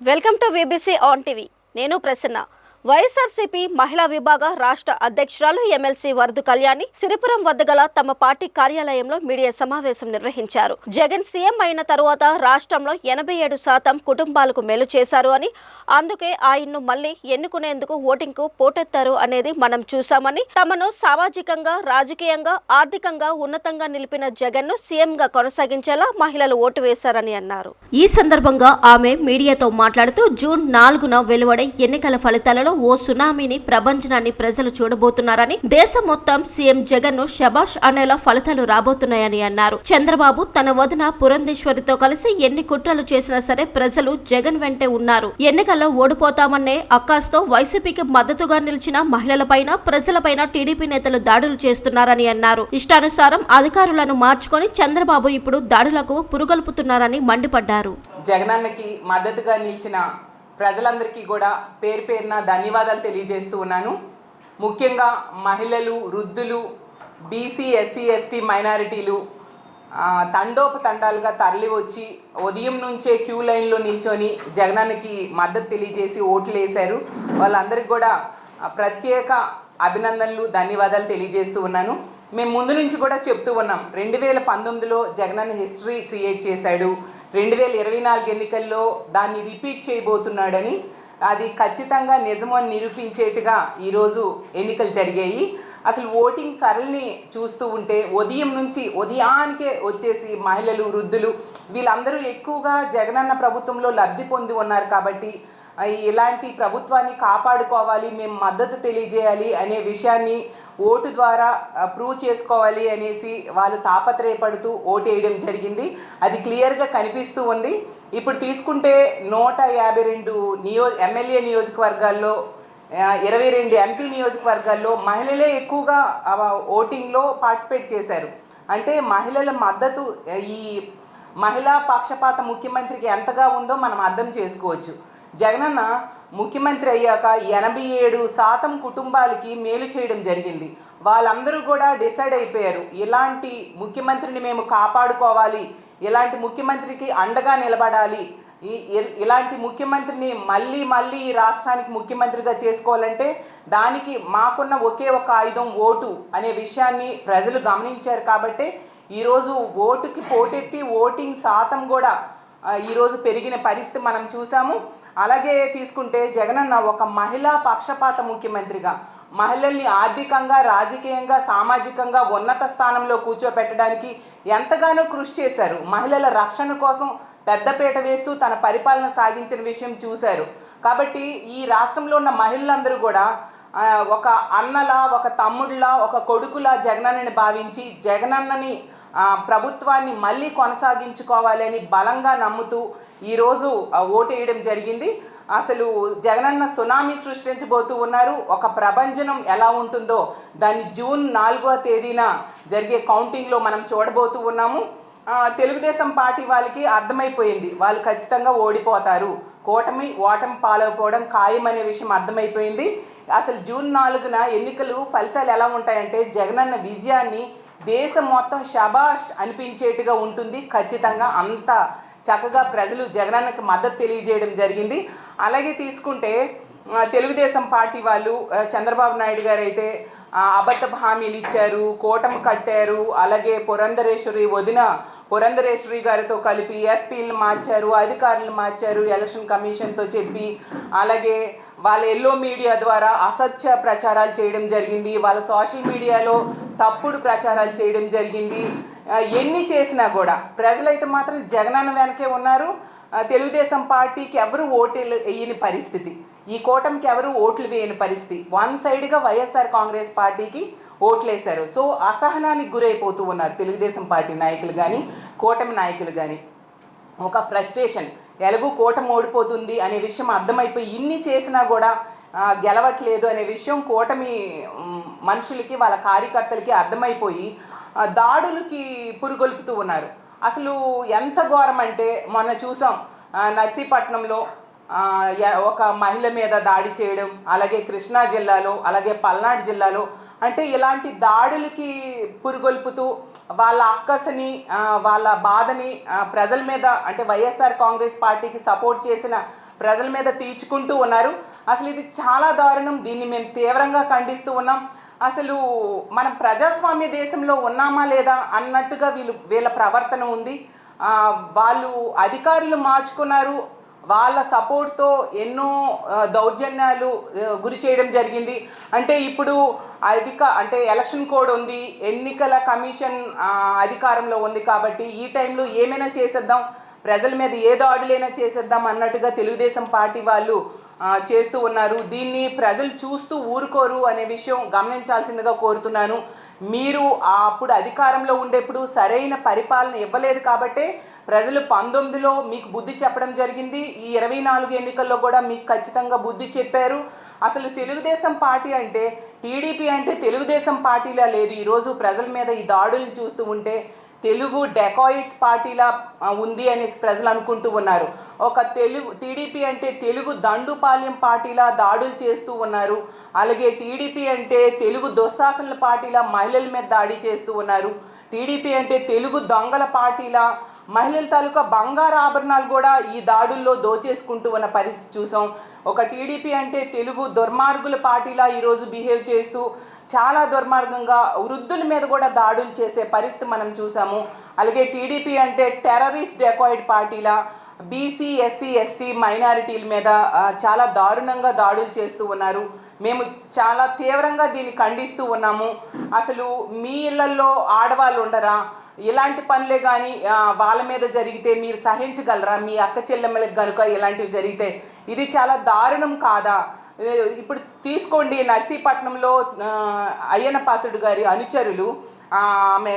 Welcome to VBC on TV. నేను ప్రసన్న. వైఎస్ఆర్సీపీ మహిళా విభాగ రాష్ట్ర అధ్యక్షురాలు ఎమ్మెల్సీ వరదు కళ్యాణి సిరిపురం వద్ద గల తమ పార్టీ కార్యాలయంలో మీడియా సమావేశం నిర్వహించారు. జగన్ సీఎం అయిన తరువాత రాష్ట్రంలో 87% కుటుంబాలకు మేలు చేశారు అని, అందుకే ఆయన్ను మళ్లీ ఎన్నుకునేందుకు ఓటింగ్కు పోటెత్తారు అనేది మనం చూశామని, తమను సామాజికంగా, రాజకీయంగా, ఆర్థికంగా ఉన్నతంగా నిలిపిన జగన్ను సీఎంగా కొనసాగించేలా మహిళలు ఓటు వేశారని అన్నారు. ఈ సందర్భంగా ఆమె మీడియాతో మాట్లాడుతూ జూన్ 4న వెలువడే ఎన్నికల ఫలితాలలో ఓ సునామీని ప్రభంజనాన్ని ప్రజలు చూడబోతున్నారని, దేశం మొత్తం సీఎం జగన్ ను శబాష్ అనేలా ఫలితాలు రాబోతున్నాయని అన్నారు. చంద్రబాబు తన వదిన పురంధేశ్వరితో కలిసి ఎన్ని కుట్రలు చేసినా సరే ప్రజలు జగన్ వెంటే ఉన్నారు. ఎన్నికల్లో ఓడిపోతామనే అక్కాస్తో వైసీపీకి మద్దతుగా నిలిచిన మహిళలపైన, ప్రజలపైన టీడీపీ నేతలు దాడులు చేస్తున్నారని అన్నారు. ఇష్టానుసారం అధికారులను మార్చుకొని చంద్రబాబు ఇప్పుడు దాడులకు పురుగొల్పుతున్నారని మండిపడ్డారు. జగనన్నకి మద్దతుగా నిలిచిన ప్రజలందరికీ కూడా పేరు పేరున ధన్యవాదాలు తెలియజేస్తూ ఉన్నాను. ముఖ్యంగా మహిళలు, వృద్ధులు, బీసీ, ఎస్సీ, ఎస్టీ మైనారిటీలు తండోపతండాలుగా తరలి వచ్చి ఉదయం నుంచే క్యూ లైన్లో నిల్చొని జగనన్నకి మద్దతు తెలియజేసి ఓట్లు వేశారు. వాళ్ళందరికీ కూడా ప్రత్యేక అభినందనలు, ధన్యవాదాలు తెలియజేస్తూ ఉన్నాను. మేము ముందు నుంచి కూడా చెప్తూ ఉన్నాం, 2019లో జగనన్న హిస్టరీ క్రియేట్ చేశాడు, 2024 ఎన్నికల్లో దాన్ని రిపీట్ చేయబోతున్నాడని. అది ఖచ్చితంగా నిజమని నిరూపించేట్టుగా ఈరోజు ఎన్నికలు జరిగాయి. అసలు ఓటింగ్ సరళిని చూస్తూ ఉంటే ఉదయానికే వచ్చేసి మహిళలు, వృద్ధులు వీళ్ళందరూ ఎక్కువగా జగనన్న ప్రభుత్వంలో లబ్ధి పొంది ఉన్నారు. కాబట్టి ఇలాంటి ప్రభుత్వాన్ని కాపాడుకోవాలి, మేము మద్దతు తెలియజేయాలి అనే విషయాన్ని ఓటు ద్వారా ప్రూవ్ చేసుకోవాలి అనేసి వాళ్ళు తాపత్రయపడుతూ ఓటు వేయడం జరిగింది. అది క్లియర్గా కనిపిస్తూ ఉంది. ఇప్పుడు తీసుకుంటే 152 ఎమ్మెల్యే నియోజకవర్గాల్లో, 22 ఎంపీ నియోజకవర్గాల్లో మహిళలే ఎక్కువగా ఓటింగ్లో పార్టిసిపేట్ చేశారు. అంటే మహిళల మద్దతు ఈ మహిళా పక్షపాత ముఖ్యమంత్రికి ఎంతగా ఉందో మనం అర్థం చేసుకోవచ్చు. జగనన్న ముఖ్యమంత్రి అయ్యాక 87% కుటుంబాలకి మేలు చేయడం జరిగింది. వాళ్ళందరూ కూడా డిసైడ్ అయిపోయారు, ఇలాంటి ముఖ్యమంత్రిని మేము కాపాడుకోవాలి, ఇలాంటి ముఖ్యమంత్రికి అండగా నిలబడాలి, ఇలాంటి ముఖ్యమంత్రిని మళ్ళీ ఈ రాష్ట్రానికి ముఖ్యమంత్రిగా చేసుకోవాలంటే దానికి మాకున్న ఒకే ఒక ఆయుధం ఓటు అనే విషయాన్ని ప్రజలు గమనించారు. కాబట్టి ఈరోజు ఓటుకి పోటెత్తి ఓటింగ్ శాతం కూడా ఈరోజు పెరిగిన పరిస్థితి మనం చూసాము. అలాగే తీసుకుంటే జగనన్న ఒక మహిళా పక్షపాత ముఖ్యమంత్రిగా మహిళల్ని ఆర్థికంగా, రాజకీయంగా, సామాజికంగా ఉన్నత స్థానంలో కూర్చోపెట్టడానికి ఎంతగానో కృషి చేశారు. మహిళల రక్షణ కోసం పెద్దపీట వేస్తూ తన పరిపాలన సాగించిన విషయం చూశారు. కాబట్టి ఈ రాష్ట్రంలో ఉన్న మహిళలందరూ కూడా ఒక అన్నలా, ఒక తమ్ముడిలా, ఒక కొడుకులా జగనన్నని భావించి జగనన్నని ప్రభుత్వాన్ని మళ్ళీ కొనసాగించుకోవాలని బలంగా నమ్ముతూ ఈరోజు ఓటు వేయడం జరిగింది. అసలు జగనన్న సునామీ సృష్టించబోతూ ఉన్నారు. ఒక ప్రభంజనం ఎలా ఉంటుందో దాన్ని జూన్ 4వ తేదీన జరిగే కౌంటింగ్లో మనం చూడబోతూ ఉన్నాము. తెలుగుదేశం పార్టీ వాళ్ళకి అర్థమైపోయింది, వాళ్ళు ఖచ్చితంగా ఓడిపోతారు, ఓటమి పాలైపోవడం ఖాయం అనే విషయం అర్థమైపోయింది. అసలు జూన్ 4న ఎన్నికలు ఫలితాలు ఎలా ఉంటాయంటే జగనన్న విజయాన్ని దేశం మొత్తం శబాష్ అనిపించేట్టుగా ఉంటుంది. ఖచ్చితంగా అంత చక్కగా ప్రజలు జగనన్నకి మద్దతు తెలియజేయడం జరిగింది. అలాగే తీసుకుంటే తెలుగుదేశం పార్టీ వాళ్ళు, చంద్రబాబు నాయుడు గారు అయితే అబద్ధ హామీలు ఇచ్చారు, కూటమి కట్టారు. అలాగే వదిన పురంధరేశ్వరి గారితో కలిపి ఎస్పీలను మార్చారు, అధికారులను మార్చారు ఎలక్షన్ కమిషన్తో చెప్పి. అలాగే వాళ్ళ ఎల్లో మీడియా ద్వారా అసత్య ప్రచారాలు చేయడం జరిగింది, వాళ్ళ సోషల్ మీడియాలో తప్పుడు ప్రచారాలు చేయడం జరిగింది. ఎన్ని చేసినా కూడా ప్రజలైతే మాత్రం జగనన్న వెనకే ఉన్నారు. తెలుగుదేశం పార్టీకి ఎవరు ఓట్లు వేయని పరిస్థితి, ఈ కూటమికి ఎవరు ఓట్లు వేయని పరిస్థితి. వన్ సైడ్గా వైఎస్ఆర్ కాంగ్రెస్ పార్టీకి ఓట్లు వేశారు. సో అసహనానికి గురైపోతూ ఉన్నారు తెలుగుదేశం పార్టీ నాయకులు కానీ, కూటమి నాయకులు కానీ. ఒక ఫ్రస్ట్రేషన్, ఎలాగూ కూటమి ఓడిపోతుంది అనే విషయం అర్థమైపోయి ఇన్ని చేసినా కూడా గెలవట్లేదు అనే విషయం కూటమి మనుషులకి, వాళ్ళ కార్యకర్తలకి అర్థమైపోయి దాడులకి పురుగొల్పుతూ ఉన్నారు. అసలు ఎంత ఘోరం అంటే మొన్న చూసాం నర్సీపట్నంలో ఒక మహిళ మీద దాడి చేయడం, అలాగే కృష్ణా జిల్లాలో, అలాగే పల్నాడు జిల్లాలో. అంటే ఇలాంటి దాడులకి పురుగొల్పుతూ వాళ్ళ అక్కసని, వాళ్ళ బాధని ప్రజల మీద, అంటే వైఎస్ఆర్ కాంగ్రెస్ పార్టీకి సపోర్ట్ చేసిన ప్రజల మీద తీర్చుకుంటూ ఉన్నారు. అసలు ఇది చాలా దారుణం. దీన్ని మేము తీవ్రంగా ఖండిస్తూ ఉన్నాం. అసలు మనం ప్రజాస్వామ్య దేశంలో ఉన్నామా లేదా అన్నట్టుగా వీళ్ళ ప్రవర్తన ఉంది. వాళ్ళు అధికారులు మార్చుకున్నారు, వాళ్ళ సపోర్ట్తో ఎన్నో దౌర్జన్యాలు గురి చేయడం జరిగింది. అంటే ఇప్పుడు అంటే ఎలక్షన్ కోడ్ ఉంది, ఎన్నికల కమిషన్ అధికారంలో ఉంది కాబట్టి ఈ టైంలో ఏమైనా చేసేద్దాం, ప్రజల మీద ఏ దాడులైనా చేసేద్దాం అన్నట్టుగా తెలుగుదేశం పార్టీ వాళ్ళు చేస్తూ ఉన్నారు. దీన్ని ప్రజలు చూస్తూ ఊరుకోరు అనే విషయం గమనించాల్సిందిగా కోరుతున్నాను. మీరు అప్పుడు అధికారంలో ఉండేప్పుడు సరైన పరిపాలన ఇవ్వలేదు కాబట్టే ప్రజలు 19లో మీకు బుద్ధి చెప్పడం జరిగింది. ఈ 24 ఎన్నికల్లో కూడా మీకు ఖచ్చితంగా బుద్ధి చెప్పారు. అసలు తెలుగుదేశం పార్టీ అంటే, టీడీపీ అంటే తెలుగుదేశం పార్టీలా లేదు. ఈరోజు ప్రజల మీద ఈ దాడులను చూస్తూ ఉంటే తెలుగు డెకాయిడ్స్ పార్టీలా ఉంది అనేసి ప్రజలు అనుకుంటూ ఉన్నారు. ఒక టీడీపీ అంటే తెలుగు దండుపాల్యం పార్టీలా దాడులు చేస్తూ ఉన్నారు. అలాగే టీడీపీ అంటే తెలుగు దుశ్శాసనల పార్టీలా మహిళల మీద దాడి చేస్తూ ఉన్నారు. టీడీపీ అంటే తెలుగు దొంగల పార్టీలా మహిళల తాలూకా బంగారు ఆభరణాలు కూడా ఈ దాడుల్లో దోచేసుకుంటూ ఉన్న పరిస్థితి చూసాం. ఒక టీడీపీ అంటే తెలుగు దుర్మార్గుల పార్టీలా ఈరోజు బిహేవ్ చేస్తూ చాలా దుర్మార్గంగా వృద్ధుల మీద కూడా దాడులు చేసే పరిస్థితి మనం చూసాము. అలాగే టీడీపీ అంటే టెర్రరిస్ట్ డెకాయిడ్ పార్టీలా బీసీ, ఎస్సీ, ఎస్టీ మైనారిటీల మీద చాలా దారుణంగా దాడులు చేస్తూ ఉన్నారు. మేము చాలా తీవ్రంగా దీన్ని ఖండిస్తూ ఉన్నాము. అసలు మీ ఇళ్లల్లో ఆడవాళ్ళు ఉండరా? ఇలాంటి పనులే కానీ వాళ్ళ మీద జరిగితే మీరు సహించగలరా? మీ అక్క చెల్లెమ్మలకు కనుక ఇలాంటివి జరిగితే ఇది చాలా దారుణం కాదా? ఇప్పుడు తీసుకోండి, నర్సీపట్నంలో అయ్యన్న పాత్రుడు గారి అనుచరులు ఆమె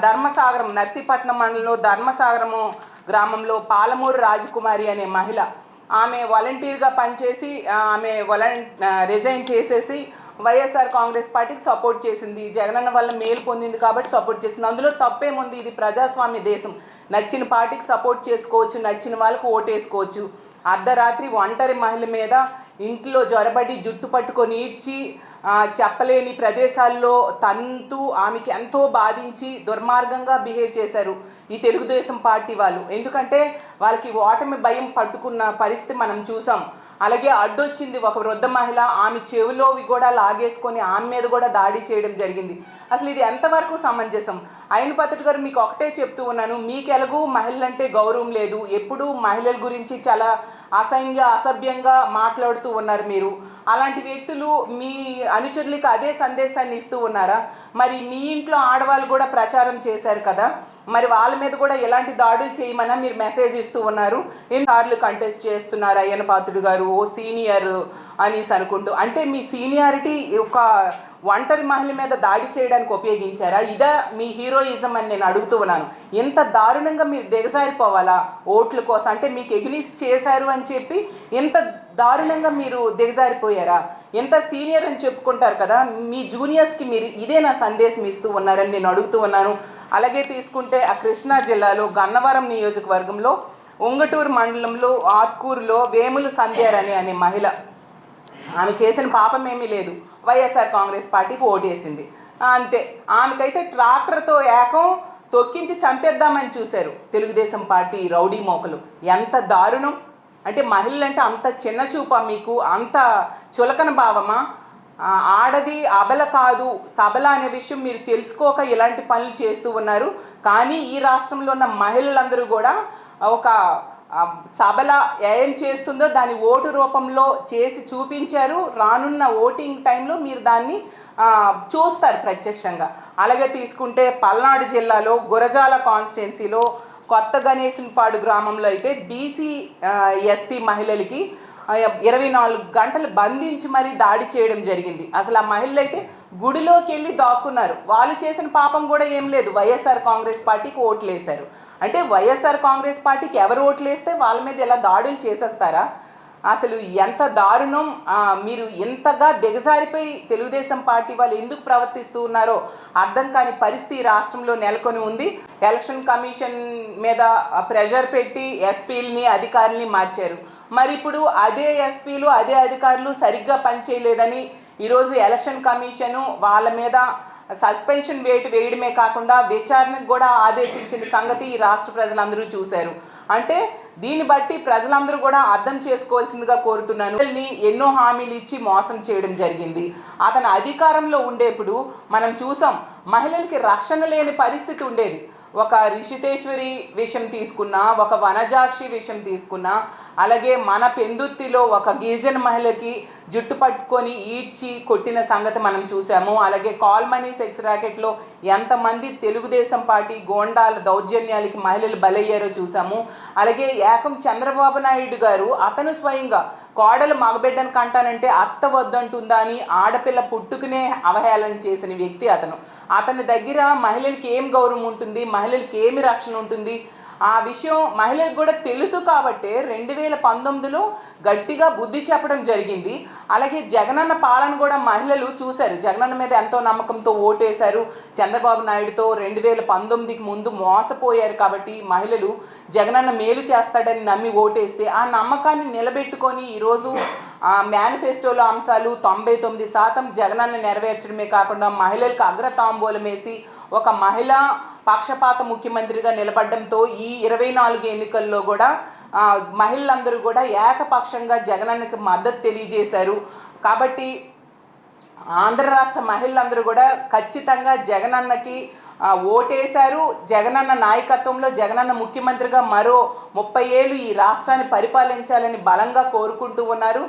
ధర్మసాగరం, నర్సీపట్నం మండలంలో ధర్మసాగరము గ్రామంలో పాలమూరు రాజకుమారి అనే మహిళ, ఆమె వాలంటీర్గా పనిచేసి ఆమె రిజైన్ చేసేసి వైఎస్ఆర్ కాంగ్రెస్ పార్టీకి సపోర్ట్ చేసింది. జగనన్న వల్ల మేలు పొందింది కాబట్టి సపోర్ట్ చేసింది. అందులో తప్పేముంది? ఇది ప్రజాస్వామ్య దేశం. నచ్చిన పార్టీకి సపోర్ట్ చేసుకోవచ్చు, నచ్చిన వాళ్ళకు ఓటేసుకోవచ్చు. అర్ధరాత్రి ఒంటరి మహిళ మీద ఇంట్లో జ్వరబడి జుట్టు పట్టుకొని ఈడ్చి చెప్పలేని ప్రదేశాల్లో తంతు ఆమెకి ఎంతో బాధించి దుర్మార్గంగా బిహేవ్ చేశారు ఈ తెలుగుదేశం పార్టీ వాళ్ళు. ఎందుకంటే వాళ్ళకి ఓటమి భయం పట్టుకున్న పరిస్థితి మనం చూసాం. అలాగే అడ్డొచ్చింది ఒక వృద్ధ మహిళ, ఆమె చెవిలోవి కూడా లాగేసుకొని ఆమె మీద కూడా దాడి చేయడం జరిగింది. అసలు ఇది ఎంతవరకు సమంజసం? అయిన పత్రిక గారు మీకు ఒకటే చెప్తూ ఉన్నాను, మీకు ఎలాగూ మహిళలంటే గౌరవం లేదు, ఎప్పుడూ మహిళల గురించి చాలా అసభ్యంగా మాట్లాడుతూ ఉన్నారు మీరు. అలాంటి వ్యక్తులు మీ అనుచరులకు అదే సందేశాన్ని ఇస్తూ ఉన్నారా? మరి మీ ఇంట్లో ఆడవాళ్ళు కూడా ప్రచారం చేశారు కదా, మరి వాళ్ళ మీద కూడా ఎలాంటి దాడులు చేయమన్నా మీరు మెసేజ్ ఇస్తూ ఉన్నారు. ఎన్నిసార్లు కంటెస్ట్ చేస్తున్నారు అయ్యన్న పాత్రుడు గారు, ఓ సీనియర్ అనేసి అనుకుంటూ. అంటే మీ సీనియారిటీ ఒక ఒంటరి మహిళ మీద దాడి చేయడానికి ఉపయోగించారా? ఇదా మీ హీరోయిజం అని నేను అడుగుతూ ఉన్నాను. ఎంత దారుణంగా మీరు దిగజారిపోవాలా ఓట్ల కోసం? అంటే మీకు ఎగ్నిస్ట్ చేశారు అని చెప్పి ఎంత దారుణంగా మీరు దిగజారిపోయారా? ఎంత సీనియర్ అని చెప్పుకుంటారు కదా, మీ జూనియర్స్కి మీరు ఇదే నా సందేశం ఇస్తూ ఉన్నారని నేను అడుగుతూ ఉన్నాను. అలాగే తీసుకుంటే ఆ కృష్ణా జిల్లాలో గన్నవరం నియోజకవర్గంలో ఉంగటూరు మండలంలో ఆత్కూరులో వేములు సంధ్యారాణి అనే మహిళ, ఆమె చేసిన పాపం ఏమీ లేదు, వైఎస్ఆర్ కాంగ్రెస్ పార్టీకి ఓటేసింది అంతే. ఆమెకైతే ట్రాక్టర్తో ఏకం తొక్కించి చంపేద్దామని చూశారు తెలుగుదేశం పార్టీ రౌడీ మోకలు. ఎంత దారుణం! అంటే మహిళలంటే అంత చిన్న చూపా మీకు? అంత చులకన భావమా? ఆడది అబల కాదు సబల అనే విషయం మీరు తెలుసుకోక ఇలాంటి పనులు చేస్తూ ఉన్నారు. కానీ ఈ రాష్ట్రంలో ఉన్న మహిళలందరూ కూడా ఒక సబల ఏం చేస్తుందో దాని ఓటు రూపంలో చేసి చూపించారు. రానున్న ఓటింగ్ టైంలో మీరు దాన్ని చూస్తారు ప్రత్యక్షంగా. అలాగే తీసుకుంటే పల్నాడు జిల్లాలో గురజాల కాన్స్టిట్యున్సీలో కొత్త గణేశన్పాడు గ్రామంలో అయితే బీసీ ఎస్సీ మహిళలకి 24 గంటలు బంధించి మరీ దాడి చేయడం జరిగింది. అసలు ఆ మహిళలు అయితే గుడిలోకి వెళ్ళి దాక్కున్నారు. వాళ్ళు చేసిన పాపం కూడా ఏం లేదు, వైఎస్ఆర్ కాంగ్రెస్ పార్టీకి ఓట్లు వేశారు. అంటే వైఎస్ఆర్ కాంగ్రెస్ పార్టీకి ఎవరు ఓట్లు వేస్తే వాళ్ళ మీద ఎలా దాడులు చేసేస్తారా? అసలు ఎంత దారుణం! మీరు ఇంతగా దిగజారిపోయి తెలుగుదేశం పార్టీ వాళ్ళు ఎందుకు ప్రవర్తిస్తూ ఉన్నారో అర్థం కాని పరిస్థితి రాష్ట్రంలో నెలకొని ఉంది. ఎలక్షన్ కమిషన్ మీద ప్రెషర్ పెట్టి ఎస్పీలని అధికారులని మార్చారు. మరి ఇప్పుడు అదే ఎస్పీలు అదే అధికారులు సరిగ్గా పనిచేయలేదని ఈరోజు ఎలక్షన్ కమిషను వాళ్ళ మీద సస్పెన్షన్ వేయడమే కాకుండా విచారణకు కూడా ఆదేశించిన సంగతి ఈ రాష్ట్ర ప్రజలందరూ చూశారు. అంటే దీన్ని బట్టి ప్రజలందరూ కూడా అర్థం చేసుకోవాల్సిందిగా కోరుతున్నాను. ఎన్నో హామీలు ఇచ్చి మోసం చేయడం జరిగింది. అతను అధికారంలో ఉండేప్పుడు మనం చూసాం, మహిళలకి రక్షణ లేని పరిస్థితి ఉండేది. ఒక రిషితేశ్వరి విషయం తీసుకున్నా, ఒక వనజాక్షి విషయం తీసుకున్నా, అలాగే మన పెందుర్తిలో ఒక గిరిజన మహిళకి జుట్టు పట్టుకొని ఈడ్చి కొట్టిన సంగతి మనం చూసాము. అలాగే కాల్ మనీ సెక్స్ ర్యాకెట్లో ఎంతమంది తెలుగుదేశం పార్టీ గోండాల దౌర్జన్యాలకి మహిళలు బలయ్యారో చూసాము. అలాగే ఏకం చంద్రబాబు నాయుడు గారు అతను స్వయంగా కోడలు మగబిడ్డను కంటానంటే అత్త వద్దంటుందా అని ఆడపిల్ల పుట్టుకునే అవహేళన చేసిన వ్యక్తి అతని దగ్గర మహిళలకి ఏం గౌరవం ఉంటుంది, మహిళలకి ఏమి రక్షణ ఉంటుంది, ఆ విషయం మహిళలకు కూడా తెలుసు. కాబట్టి 2019లో గట్టిగా బుద్ధి చెప్పడం జరిగింది. అలాగే జగనన్న పాలన కూడా మహిళలు చూశారు. జగనన్న మీద ఎంతో నమ్మకంతో ఓటేశారు. చంద్రబాబు నాయుడుతో 2019కి ముందు మోసపోయారు. కాబట్టి మహిళలు జగనన్న మేలు చేస్తాడని నమ్మి ఓటేస్తే ఆ నమ్మకాన్ని నిలబెట్టుకొని ఈరోజు మేనిఫెస్టోలో అంశాలు 99% జగనన్న నెరవేర్చడమే కాకుండా మహిళలకు అగ్రతాంబూలం వేసి ఒక మహిళా పక్షపాత ముఖ్యమంత్రిగా నిలబడడంతో ఈ 24 ఎన్నికల్లో కూడా మహిళలందరూ కూడా ఏకపక్షంగా జగనన్నకి మద్దతు తెలియజేశారు. కాబట్టి ఆంధ్ర రాష్ట్ర మహిళలందరూ కూడా ఖచ్చితంగా జగనన్నకి ఓటేశారు. జగనన్న నాయకత్వంలో జగనన్న ముఖ్యమంత్రిగా మరో 30 ఏళ్ళు ఈ రాష్ట్రాన్ని పరిపాలించాలని బలంగా కోరుకుంటూ ఉన్నారు.